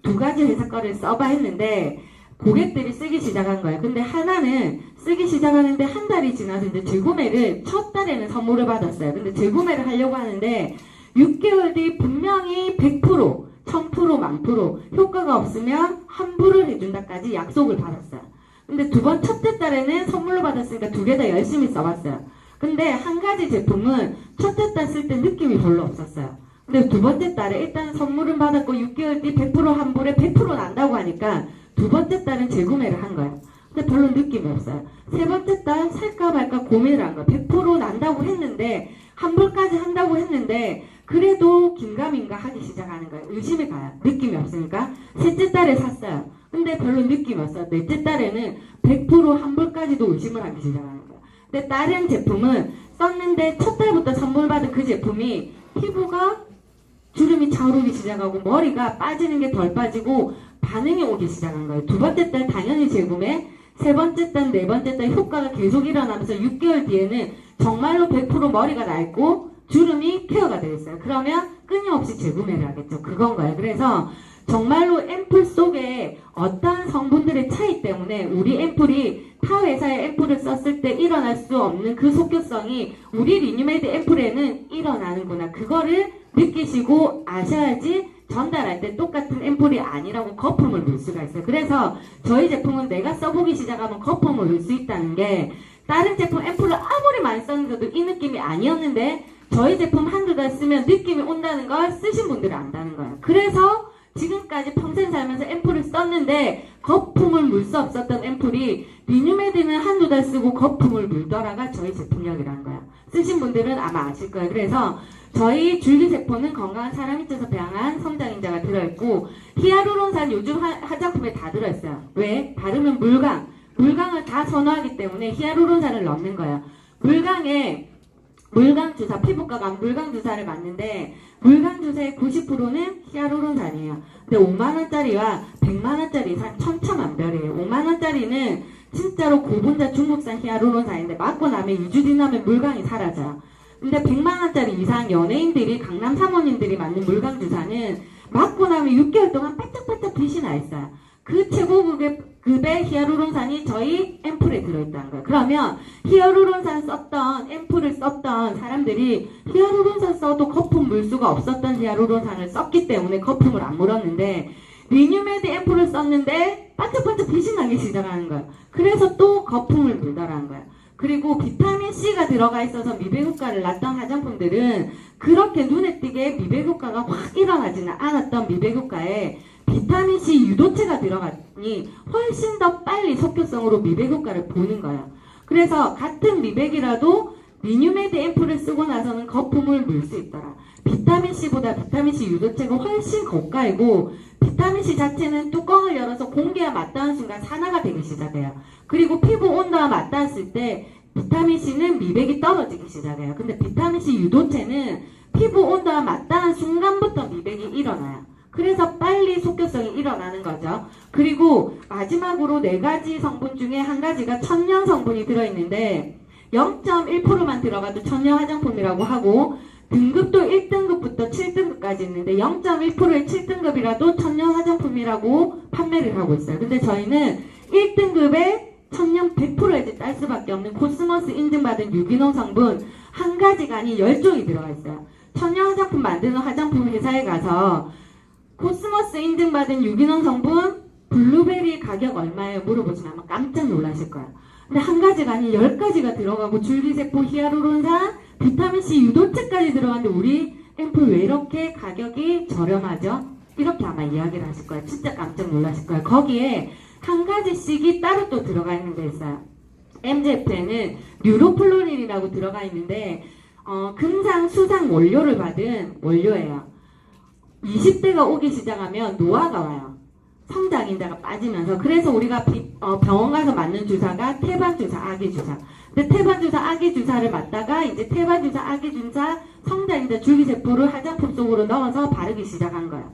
2가지 회사 거를 써봐 했는데 고객들이 쓰기 시작한 거예요. 근데 하나는 쓰기 시작하는데 한 달이 지나서 이제 재구매를 첫 달에는 선물을 받았어요. 근데 재구매를 하려고 하는데 6개월 뒤 분명히 100%, 1000%, 1000% 효과가 없으면 환불을 해준다까지 약속을 받았어요. 근데 첫째 달에는 선물로 받았으니까 2개 다 열심히 써봤어요. 근데 한 가지 제품은 첫째 달 쓸 때 느낌이 별로 없었어요. 근데 2번째 달에 일단 선물은 받았고 6개월 뒤 100% 환불에 100% 난다고 하니까 2번째 달은 재구매를 한 거예요. 근데 별로 느낌이 없어요. 3번째 달 살까 말까 고민을 한 거예요. 100% 난다고 했는데 환불까지 한다고 했는데 그래도 긴가민가 하기 시작하는 거예요. 의심이 가요. 느낌이 없으니까. 셋째 달에 샀어요. 근데 별로 느낌이 없어요. 넷째 달에는 100% 환불까지도 의심을 하기 시작하는 거예요. 근데 다른 제품은 썼는데 첫 달부터 선물 받은 그 제품이 피부가 주름이 차오르기 시작하고 머리가 빠지는 게 덜 빠지고 반응이 오기 시작한 거예요. 2번째 달 당연히 재구매, 3번째 달, 4번째 달 효과가 계속 일어나면서 6개월 뒤에는 정말로 100% 머리가 낡고 주름이 케어가 되어 있어요. 그러면 끊임없이 재구매를 하겠죠. 그건 거예요. 그래서 정말로 앰플 속에 어떤 성분들의 차이 때문에 우리 앰플이 타 회사의 앰플을 썼을 때 일어날 수 없는 그 속효성이 우리 리뉴메드 앰플에는 일어나는구나. 그거를 느끼시고 아셔야지 전달할 때 똑같은 앰플이 아니라고 거품을 넣을 수가 있어요. 그래서 저희 제품은 내가 써보기 시작하면 거품을 넣을 수 있다는 게 다른 제품 앰플을 아무리 많이 썼는데도 이 느낌이 아니었는데 저희 제품 한두 달 쓰면 느낌이 온다는 걸 쓰신 분들은 안다는 거예요. 그래서 지금까지 평생 살면서 앰플을 썼는데 거품을 물 수 없었던 앰플이 리뉴메드는 한두 달 쓰고 거품을 물더라가 저희 제품력이라는 거예요. 쓰신 분들은 아마 아실 거예요. 그래서 저희 줄기세포는 건강한 사람인체에서 배양한 성장인자가 들어있고 히아루론산 요즘 화장품에 다 들어있어요. 왜? 바르면 물광을 다 선호하기 때문에 히아루론산을 넣는 거예요. 물광 주사, 피부과가 물광 주사를 맞는데 물광 주사의 90%는 히아루론산이에요. 근데 5만원짜리와 100만원짜리 천차만별이에요. 5만원짜리는 진짜로 고분자 중국산 히아루론산인데 맞고 나면 2주 뒤나면 물광이 사라져요. 근데 100만 원짜리 이상 연예인들이 강남 사모님들이 맞는 물광주사는 맞고 나면 6개월 동안 반짝반짝 빛이 나 있어요. 그 최고급의 히아루론산이 저희 앰플에 들어있다는 거예요. 그러면 히아루론산 썼던 앰플을 썼던 사람들이 히아루론산 써도 거품 물 수가 없었던 히아루론산을 썼기 때문에 거품을 안 물었는데 리뉴메드 앰플을 썼는데 반짝반짝 빛이 나기 시작하는 거예요. 그래서 또 거품을 물더라는 거예요. 그리고 비타민C가 들어가 있어서 미백 효과를 놨던 화장품들은 그렇게 눈에 띄게 미백 효과가 확 일어나지는 않았던 미백 효과에 비타민C 유도체가 들어가니 훨씬 더 빨리 속효성으로 미백 효과를 보는 거예요. 그래서 같은 미백이라도 리뉴메드 앰플을 쓰고 나서는 거품을 물 수 있더라. 비타민C보다 비타민C 유도체가 훨씬 고가이고 비타민C 자체는 뚜껑을 열어서 공기와 맞닿은 순간 산화가 되기 시작해요. 그리고 피부 온도와 맞닿았을 때 비타민C는 미백이 떨어지기 시작해요. 근데 비타민C 유도체는 피부 온도와 맞닿은 순간부터 미백이 일어나요. 그래서 빨리 속효성이 일어나는 거죠. 그리고 마지막으로 4가지 성분 중에 한 가지가 천연 성분이 들어있는데 0.1%만 들어가도 천연 화장품이라고 하고 등급도 1등급부터 7등급까지 있는데 0.1%의 7등급이라도 천연 화장품이라고 판매를 하고 있어요. 근데 저희는 1등급에 천연 100%의 딸 수밖에 없는 코스모스 인증받은 유기농 성분 한 가지가 아닌 10종이 들어가 있어요. 천연 화장품 만드는 화장품 회사에 가서 코스모스 인증받은 유기농 성분 블루베리 가격 얼마예요? 물어보시면 아마 깜짝 놀라실 거예요. 근데 한 가지가 아닌 10가지가 들어가고 줄기세포, 히아루론산, 비타민C 유도체까지 들어가는데 우리 앰플 왜 이렇게 가격이 저렴하죠? 이렇게 아마 이야기를 하실 거예요. 진짜 깜짝 놀라실 거예요. 거기에 한 가지씩이 따로 또 들어가 있는 게 있어요. MZF에는 뉴로플로린이라고 들어가 있는데 금상, 수상 원료를 받은 원료예요. 20대가 오기 시작하면 노화가 와요. 성장인자가 빠지면서. 그래서 우리가 병원 가서 맞는 주사가 태반주사, 아기주사. 근데 태반주사, 아기주사를 맞다가 이제 태반주사, 아기주사, 성장인자 줄기세포를 화장품 속으로 넣어서 바르기 시작한 거예요.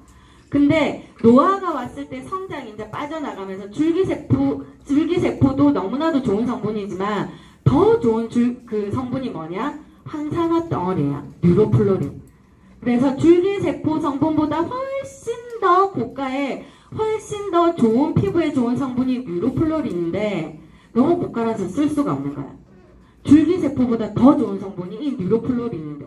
근데 노화가 왔을 때 성장인자 빠져나가면서 줄기세포도 너무나도 좋은 성분이지만 더 좋은 그 성분이 뭐냐? 항산화 덩어리예요. 뉴로플로린. 그래서 줄기세포 성분보다 훨씬 더 고가의 훨씬 더 좋은 피부에 좋은 성분이 뉴로플로린인데 너무 고가라서 쓸 수가 없는 거야. 줄기세포보다 더 좋은 성분이 이 뉴로플로린인데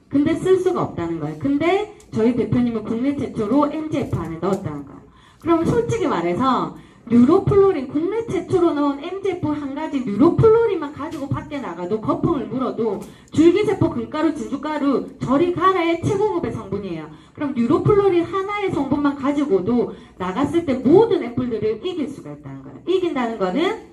근데 쓸 수가 없다는 거예요. 근데 저희 대표님은 국내 최초로 MGF 안에 넣었다는 거예요. 그럼 솔직히 말해서 뉴로플로린 국내 최초로 넣은 MGF 한 가지 뉴로플로린만 가지고 밖에 나가도 거품을 물어도 줄기세포, 금가루, 진주가루 저리 가라의 최고급의 성분이에요. 그럼 뉴로플로린 하나의 성분만 가지고도 나갔을 때 모든 앰플들을 이길 수가 있다는 거예요. 이긴다는 거는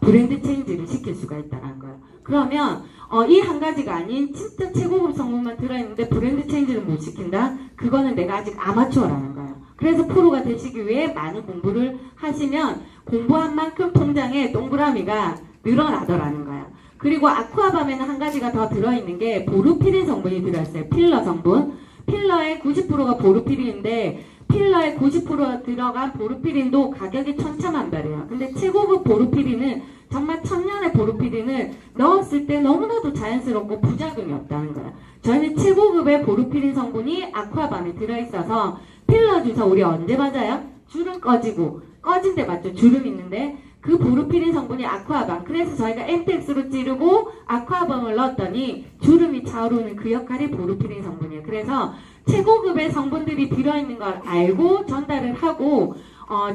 브랜드 체인지를 시킬 수가 있다는 거예요. 그러면 이 한 가지가 아닌 진짜 최고급 성분만 들어있는데 브랜드 체인지를 못 시킨다? 그거는 내가 아직 아마추어라는 거예요. 그래서 프로가 되시기 위해 많은 공부를 하시면 공부한 만큼 통장에 동그라미가 늘어나더라는 거예요. 그리고 아쿠아밤에는 한 가지가 더 들어있는 게 보루피린 성분이 들어있어요. 필러 성분. 필러의 90%가 보루피린인데 필러에 90% 들어간 보루피린도 가격이 천차만별이에요. 근데 최고급 보루피린은 정말 천년의 보루피린을 넣었을 때 너무나도 자연스럽고 부작용이 없다는 거예요. 저희는 최고급의 보루피린 성분이 아쿠아밤에 들어있어서 필러 주사 우리 언제 맞아요? 주름 꺼지고 꺼진 데 맞죠? 주름 있는데 그 보루피린 성분이 아쿠아밤. 그래서 저희가 MTX로 찌르고 아쿠아밤을 넣었더니 주름이 차오르는 그 역할이 보루피린 성분이에요. 그래서 최고급의 성분들이 들어있는 걸 알고 전달을 하고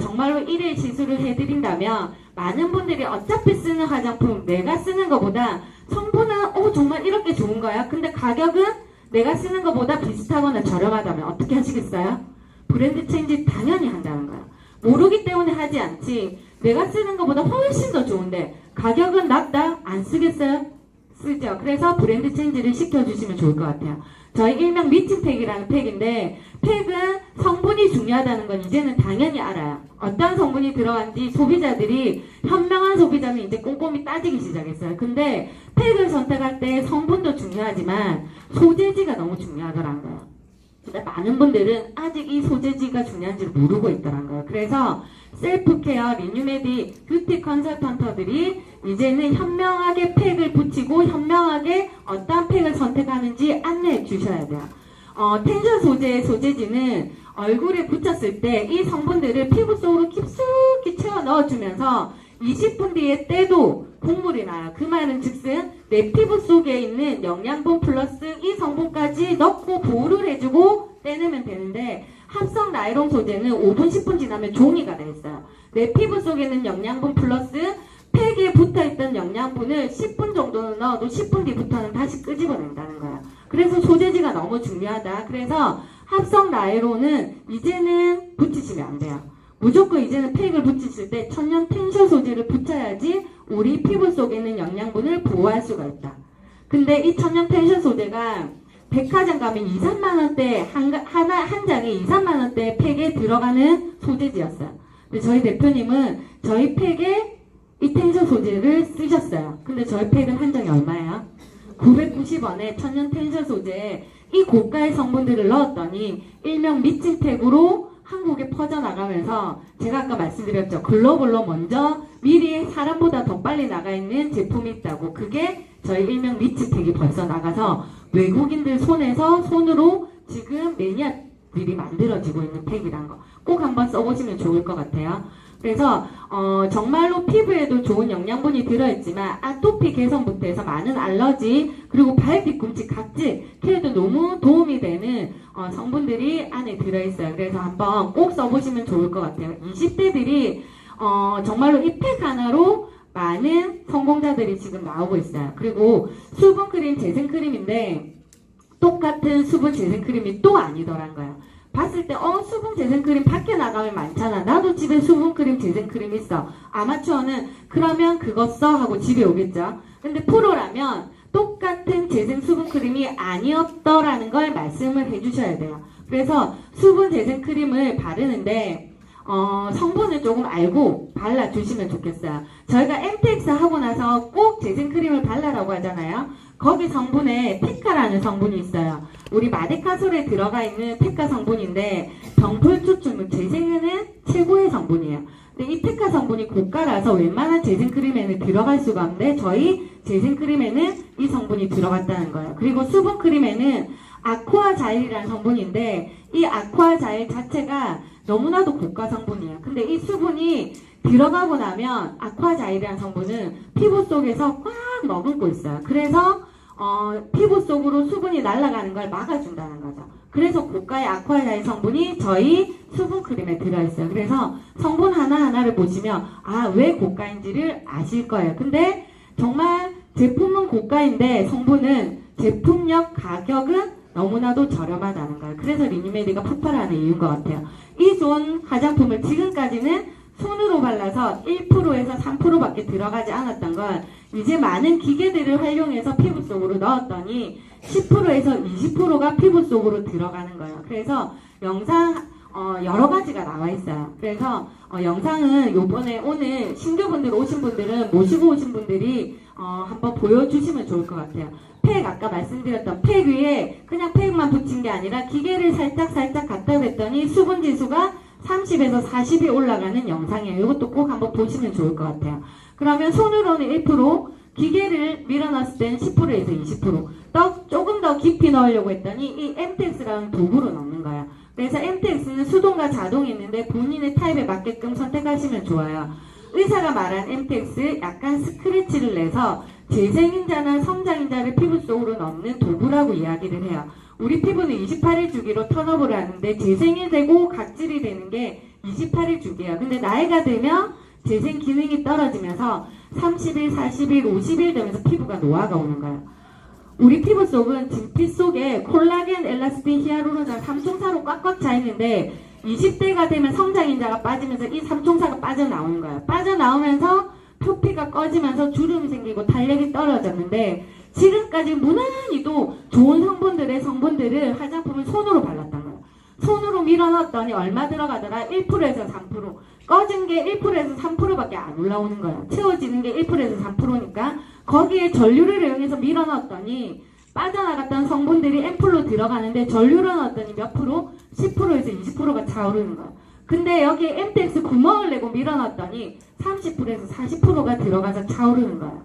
정말로 일회 시술을 해드린다면 많은 분들이 어차피 쓰는 화장품 내가 쓰는 것보다 성분은 정말 이렇게 좋은 거야. 근데 가격은 내가 쓰는 것보다 비슷하거나 저렴하다면 어떻게 하시겠어요? 브랜드 체인지 당연히 한다는 거야. 모르기 때문에 하지 않지. 내가 쓰는 것보다 훨씬 더 좋은데 가격은 낮다? 안 쓰겠어요? 쓰죠. 그래서 브랜드 체인지를 시켜주시면 좋을 것 같아요. 저희 일명 미팅팩이라는 팩인데 팩은 성분이 중요하다는 건 이제는 당연히 알아요. 어떤 성분이 들어간지 소비자들이 현명한 소비자는 이제 꼼꼼히 따지기 시작했어요. 근데 팩을 선택할 때 성분도 중요하지만 소재지가 너무 중요하더라는 거예요. 근데 많은 분들은 아직 이 소재지가 중요한지를 모르고 있더라는 거예요. 그래서 셀프케어, 리뉴메디, 뷰티 컨설턴트들이 이제는 현명하게 팩을 붙이고 현명하게 어떤 팩을 선택하는지 안내해 주셔야 돼요. 텐션 소재의 소재지는 얼굴에 붙였을 때 이 성분들을 피부 속으로 깊숙이 채워 넣어주면서 20분 뒤에 떼도 국물이 나요. 그 말은 즉슨 내 피부 속에 있는 영양분 플러스 이 성분까지 넣고 보호를 해주고 떼내면 되는데, 합성 나일론 소재는 5분 10분 지나면 종이가 되겠어요. 내 피부 속에 있는 영양분 플러스 팩에 붙어있던 영양분을 10분 정도는 넣어도 10분 뒤부터는 다시 끄집어낸다는 거예요. 그래서 소재지가 너무 중요하다. 그래서 합성 나일론은 이제는 붙이시면 안 돼요. 무조건 이제는 팩을 붙이실 때 천연 텐셔 소재를 붙여야지 우리 피부 속에 있는 영양분을 보호할 수가 있다. 근데 이 천연 텐셔 소재가 백화점 가면 2, 3만원대 한 장에 2, 3만원대 팩에 들어가는 소재지였어요. 근데 저희 대표님은 저희 팩에 이 텐셔 소재를 쓰셨어요. 근데 저희 팩은 한 장에 얼마예요? 990원에 천연 텐셔 소재 이 고가의 성분들을 넣었더니 일명 미친팩으로 한국에 퍼져나가면서, 제가 아까 말씀드렸죠. 글로벌로 먼저 미리 사람보다 더 빨리 나가 있는 제품이 있다고. 그게 저희 일명 미친팩이 벌써 나가서 외국인들 손으로 지금 매니아들이 만들어지고 있는 팩이란 거 꼭 한번 써보시면 좋을 것 같아요. 그래서 정말로 피부에도 좋은 영양분이 들어있지만 아토피 개선부터 해서 많은 알러지 그리고 발 뒤꿈치 각질 케어에도 너무 도움이 되는 성분들이 안에 들어있어요. 그래서 한번 꼭 써보시면 좋을 것 같아요. 20대들이 정말로 이 팩 하나로 많은 성공자들이 지금 나오고 있어요. 그리고 수분크림, 재생크림인데 똑같은 수분 재생크림이 또 아니더란 거예요. 봤을 때 수분 재생크림 밖에 나가면 많잖아. 나도 집에 수분크림 재생크림 있어. 아마추어는 그러면 그거 써 하고 집에 오겠죠. 근데 프로라면 똑같은 재생 수분크림이 아니었더라는 걸 말씀을 해주셔야 돼요. 그래서 수분 재생크림을 바르는데 성분을 조금 알고 발라주시면 좋겠어요. 저희가 MTX 하고 나서 꼭 재생크림을 발라라고 하잖아요. 거기 성분에 페카라는 성분이 있어요. 우리 마데카솔에 들어가 있는 페카 성분인데 병풀 추출물 재생에는 최고의 성분이에요. 근데 이 페카 성분이 고가라서 웬만한 재생크림에는 들어갈 수가 없는데 저희 재생크림에는 이 성분이 들어갔다는 거예요. 그리고 수분크림에는 아쿠아자일이라는 성분인데 이 아쿠아자일 자체가 너무나도 고가 성분이에요. 근데 이 수분이 들어가고 나면 아쿠아자일이라는 성분은 피부 속에서 꽉 머금고 있어요. 그래서 피부 속으로 수분이 날아가는 걸 막아준다는 거죠. 그래서 고가의 아쿠아자일 성분이 저희 수분크림에 들어있어요. 그래서 성분 하나하나를 보시면 왜 고가인지를 아실 거예요. 근데 정말 제품은 고가인데 성분은 제품력 가격은 너무나도 저렴하다는 거예요. 그래서 리뉴메디가 폭발하는 이유인 것 같아요. 이 좋은 화장품을 지금까지는 손으로 발라서 1%에서 3%밖에 들어가지 않았던 걸 이제 많은 기계들을 활용해서 피부 속으로 넣었더니 10%에서 20%가 피부 속으로 들어가는 거예요. 그래서 영상 여러 가지가 나와 있어요. 그래서 영상은 요번에 오늘 신규분들 오신 분들은 모시고 오신 분들이 한번 보여주시면 좋을 것 같아요. 팩 아까 말씀드렸던 팩 위에 그냥 팩만 붙인 게 아니라 기계를 살짝 갖다 댔더니 수분 지수가 30에서 40이 올라가는 영상이에요. 이것도 꼭 한번 보시면 좋을 것 같아요. 그러면 손으로는 1%, 기계를 밀어넣었을 때는 10%에서 20%. 조금 더 깊이 넣으려고 했더니 이 MTX라는 도구로 넣는 거예요. 그래서 MTX는 수동과 자동이 있는데 본인의 타입에 맞게끔 선택하시면 좋아요. 의사가 말한 MTX 약간 스크래치를 내서 재생인자나 성장인자를 피부 속으로 넣는 도구라고 이야기를 해요. 우리 피부는 28일 주기로 턴업을 하는데 재생이 되고 각질이 되는 게 28일 주기예요. 근데 나이가 들면 재생 기능이 떨어지면서 30일, 40일, 50일 되면서 피부가 노화가 오는 거예요. 우리 피부 속은 진피 속에 콜라겐, 엘라스틴, 히알루론산 3총사로 꽉꽉 차 있는데 20대가 되면 성장인자가 빠지면서 이 3총사가 빠져나오는 거예요. 빠져나오면서 표피가 꺼지면서 주름이 생기고 탄력이 떨어졌는데 지금까지 무난히도 좋은 성분들을 화장품을 손으로 발랐단 거예요. 손으로 밀어넣었더니 얼마 들어가더라? 1%에서 3%. 꺼진 게 1%에서 3%밖에 안 올라오는 거예요. 채워지는 게 1%에서 3%니까 거기에 전류를 이용해서 밀어넣었더니 빠져나갔던 성분들이 앰플로 들어가는데 전류를 넣었더니 몇 프로? 10%에서 20%가 차오르는 거예요. 근데 여기에 엠텍스 구멍을 내고 밀어넣었더니 30%에서 40%가 들어가서 차오르는 거예요.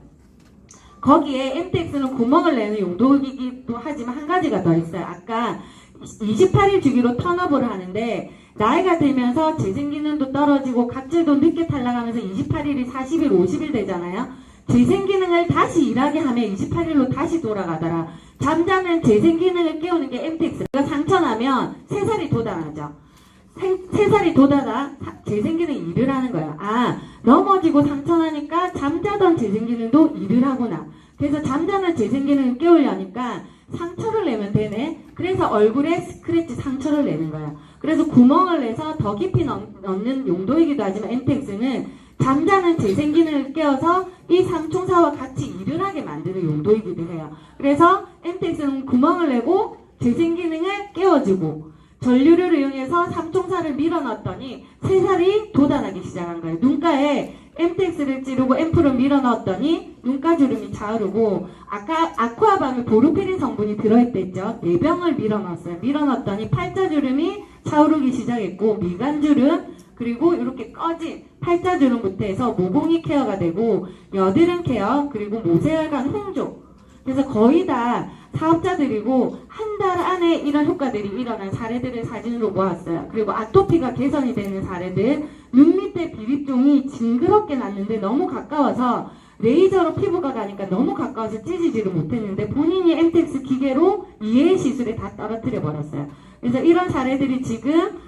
거기에 엠텍스는 구멍을 내는 용도이기도 하지만 한 가지가 더 있어요. 아까 28일 주기로 턴업을 하는데 나이가 들면서 재생기능도 떨어지고 각질도 늦게 탈락하면서 28일이 40일, 50일 되잖아요. 재생기능을 다시 일하게 하면 28일로 다시 돌아가더라. 잠자면 재생기능을 깨우는 게 엠텍스가 상처나면 3살이 돋아나죠. 3살이 돋아나 재생기능 일을 하는 거야. 아, 넘어지고 상처나니까 잠자던 재생기능도 일을 하구나. 그래서 잠자는 재생기능을 깨우려니까 상처를 내면 되네. 그래서 얼굴에 스크래치 상처를 내는 거야. 그래서 구멍을 내서 더 깊이 넣는 용도이기도 하지만 엠텍스는 잠자는 재생기능을 깨워서 이 삼총사와 같이 일을 하게 만드는 용도이기도 해요. 그래서 엠텍스는 구멍을 내고 재생기능을 깨워주고 전류를 이용해서 삼총사를 밀어넣었더니 3살이 돋아나기 시작한 거예요. 눈가에 엠텍스를 찌르고 앰플을 밀어넣었더니 눈가주름이 차오르고 아까 아쿠아밤에 보르피린 성분이 들어있댔죠. 4병을 밀어넣었어요. 밀어넣었더니 팔자주름이 차오르기 시작했고 미간주름 그리고 이렇게 꺼진 팔자주름부터 해서 모공이 케어가 되고 여드름 케어 그리고 모세혈관 홍조 그래서 거의 다 사업자들이고 한 달 안에 이런 효과들이 일어난 사례들을 사진으로 모았어요. 그리고 아토피가 개선이 되는 사례들 눈 밑에 비립종이 징그럽게 났는데 너무 가까워서 레이저로 피부가 가니까 너무 가까워서 찢어지지를 못했는데 본인이 엠텍스 기계로 이해의 시술에 다 떨어뜨려 버렸어요. 그래서 이런 사례들이 지금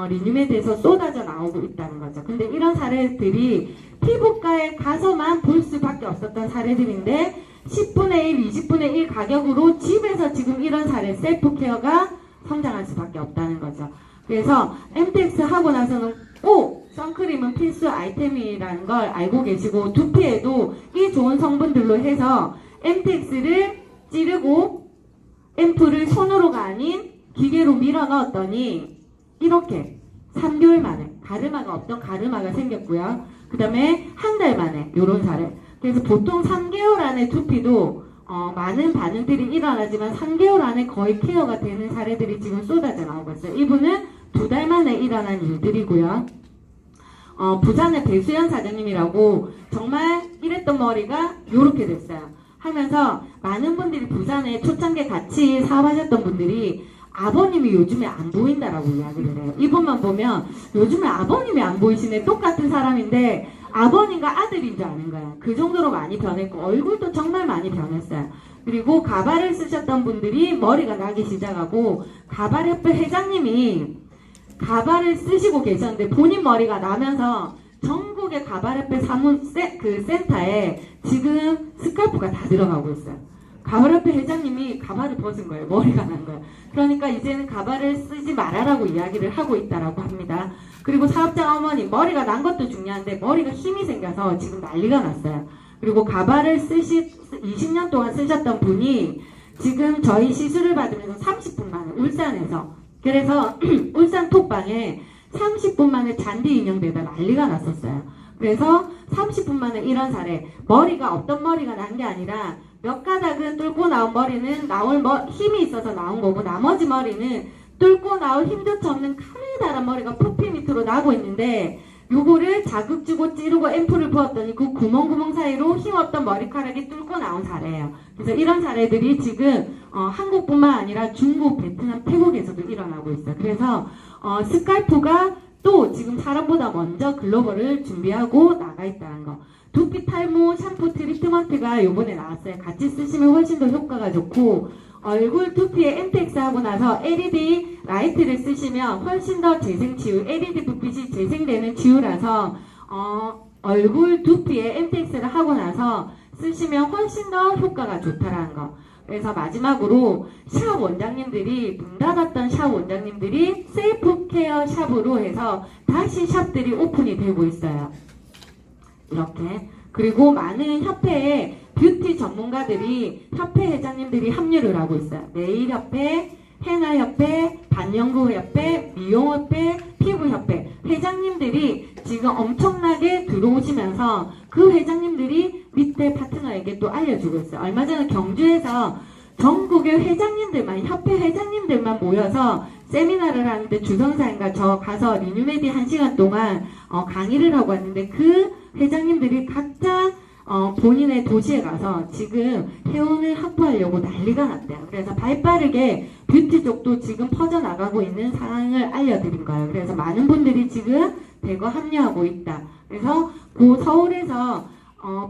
리뉴메드에서 쏟아져 나오고 있다는 거죠. 근데 이런 사례들이 피부과에 가서만 볼 수밖에 없었던 사례들인데 10분의 1, 20분의 1 가격으로 집에서 지금 이런 사례 셀프 케어가 성장할 수밖에 없다는 거죠. 그래서 엠텍스 하고 나서는 꼭 선크림은 필수 아이템이라는 걸 알고 계시고 두피에도 이 좋은 성분들로 해서 엠텍스를 찌르고 앰플을 손으로가 아닌 기계로 밀어 넣었더니 이렇게 3개월 만에 가르마가 없던 가르마가 생겼고요. 그 다음에 한 달 만에 이런 사례. 그래서 보통 3개월 안에 두피도 많은 반응들이 일어나지만 3개월 안에 거의 케어가 되는 사례들이 지금 쏟아져 나오고 있어요. 이분은 2달 만에 일어난 일들이고요. 부산의 배수연 사장님이라고 정말 이랬던 머리가 이렇게 됐어요. 하면서 많은 분들이 부산에 초창기에 같이 사업하셨던 분들이 아버님이 요즘에 안 보인다라고 이야기를 해요. 이분만 보면 요즘에 아버님이 안 보이시네. 똑같은 사람인데 아버님과 아들인 줄 아는 거야. 그 정도로 많이 변했고 얼굴도 정말 많이 변했어요. 그리고 가발을 쓰셨던 분들이 머리가 나기 시작하고 가발협회 회장님이 가발을 쓰시고 계셨는데 본인 머리가 나면서 전국의 가발협회 센터에 지금 스칼프가 다 들어가고 있어요. 가발협회 회장님이 가발을 벗은 거예요. 머리가 난 거예요. 그러니까 이제는 가발을 쓰지 말아라고 이야기를 하고 있다라고 합니다. 그리고 사업자 어머니 머리가 난 것도 중요한데 머리가 힘이 생겨서 지금 난리가 났어요. 그리고 가발을 20년 동안 쓰셨던 분이 지금 저희 시술을 받으면서 30분 만에 울산에서 그래서 울산 톡방에 30분 만에 잔디 인형되다 난리가 났었어요. 그래서 30분 만에 이런 사례 머리가 없던 머리가 난 게 아니라 몇 가닥은 뚫고 나온 머리는 힘이 있어서 나온 거고 나머지 머리는 뚫고 나올 힘조차 없는 카메다란 머리가 표피 밑으로 나고 있는데 요거를 자극 주고 찌르고 앰플을 부었더니 그 구멍 사이로 힘없던 머리카락이 뚫고 나온 사례예요. 그래서 이런 사례들이 지금 한국뿐만 아니라 중국, 베트남, 태국에서도 일어나고 있어요. 그래서 스칼프가 또 지금 사람보다 먼저 글로벌을 준비하고 나가 있다는 거. 두피 탈모 샴푸 트리트먼트가 요번에 나왔어요. 같이 쓰시면 훨씬 더 효과가 좋고 얼굴 두피에 엠텍스 하고 나서 LED 라이트를 쓰시면 훨씬 더 재생치유 LED 불빛이 재생되는 치유라서 얼굴 두피에 엠텍스를 하고 나서 쓰시면 훨씬 더 효과가 좋다라는 거. 그래서 마지막으로 샵 원장님들이 문 닫았던 샵 원장님들이 셀프 케어 샵으로 해서 다시 샵들이 오픈이 되고 있어요. 이렇게. 그리고 많은 협회에 뷰티 전문가들이 협회 회장님들이 합류를 하고 있어요. 네일협회, 헤나협회, 반영구협회, 미용협회, 피부협회 회장님들이 지금 엄청나게 들어오시면서 그 회장님들이 밑에 파트너에게 또 알려주고 있어요. 얼마 전에 경주에서 전국의 회장님들만 협회 회장님들만 모여서 세미나를 하는데 주선사인가 저 가서 리뉴메디 1시간 동안 강의를 하고 왔는데 그 회장님들이 각자 본인의 도시에 가서 지금 회원을 확보하려고 난리가 났대요. 그래서 발빠르게 뷰티 쪽도 지금 퍼져나가고 있는 상황을 알려드린 거예요. 그래서 많은 분들이 지금 대거 합류하고 있다. 그래서 그 서울에서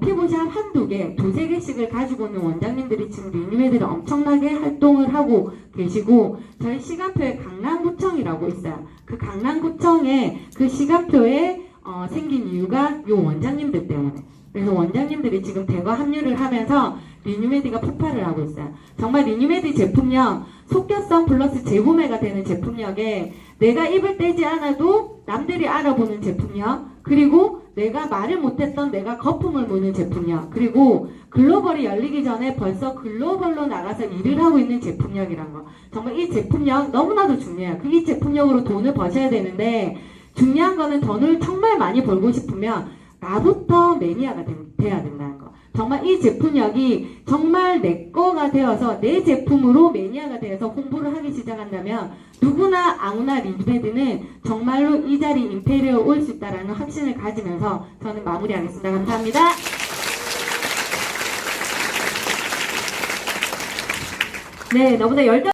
피부샵 한두 개, 두세 개씩을 가지고 있는 원장님들이 지금 리뉴메디를 엄청나게 활동을 하고 계시고, 저희 시간표에 강남구청이라고 있어요. 그 강남구청에 그 시간표에 생긴 이유가 요 원장님들 때문에. 그래서 원장님들이 지금 대거 합류를 하면서 리뉴메디가 폭발을 하고 있어요. 정말 리뉴메디 제품력, 속결성 플러스 재구매가 되는 제품력에 내가 입을 떼지 않아도 남들이 알아보는 제품력, 그리고 내가 말을 못했던 내가 거품을 무는 제품력, 그리고 글로벌이 열리기 전에 벌써 글로벌로 나가서 일을 하고 있는 제품력이란 거. 정말 이 제품력 너무나도 중요해요. 이 제품력으로 돈을 버셔야 되는데, 중요한 거는 돈을 정말 많이 벌고 싶으면 나부터 매니아가 돼야 된다는 거. 정말 이 제품력이 정말 내 거가 되어서 내 제품으로 매니아가 되어서 홍보를 하기 시작한다면 누구나 아무나 리뉴메디는 정말로 이 자리 임페리에 올 수 있다는 확신을 가지면서 저는 마무리하겠습니다. 감사합니다. 네, 너무나 열정